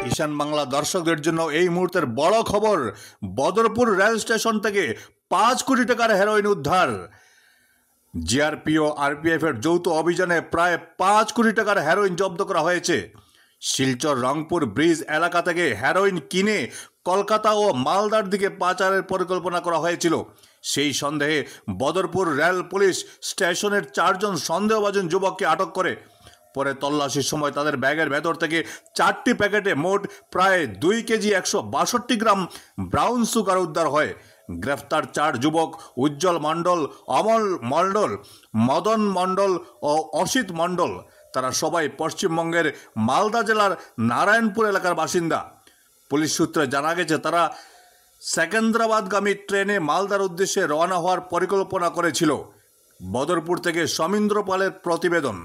ঈশান বাংলা দর্শকদের জন্য এই মুহূর্তের বড় খবর, বদরপুর রেল স্টেশন থেকে 5 কোটি টাকার হেরোইন উদ্ধার। জিআরপি ও আরপিএফ এর যৌথ অভিযানে প্রায় 5 কোটি টাকার হেরোইন জব্দ করা হয়েছে। শিলচর রংপুর ব্রিজ এলাকা থেকে হেরোইন কিনে কলকাতা ও মালদার দিকে পাচারের পরিকল্পনা করা হয়েছিল। সেই সন্দেহে বদরপুর রেল পুলিশ স্টেশনের 4 জন সন্দেহভাজন যুবককে আটক করে। পরে তল্লাশির সময় তাদের ব্যাগের ভেতর থেকে 4টি প্যাকেটে মোট প্রায় 2 কেজি 162 গ্রাম ব্রাউন সুগার উদ্ধার হয়। গ্রেফতার 4 যুবক উজ্জ্বল মণ্ডল, অমল মণ্ডল, মদন মণ্ডল ও অসিত মণ্ডল। তারা সবাই পশ্চিমবঙ্গের মালদা জেলার নারায়ণপুর এলাকার বাসিন্দা। পুলিশ সূত্রে জানা গেছে তারা সেকেন্দ্রাবাদগামী ট্রেনে মালদার উদ্দেশ্যে রওনা হওয়ার পরিকল্পনা করেছিল। বদরপুর থেকে সমীন্দ্র পালের প্রতিবেদন।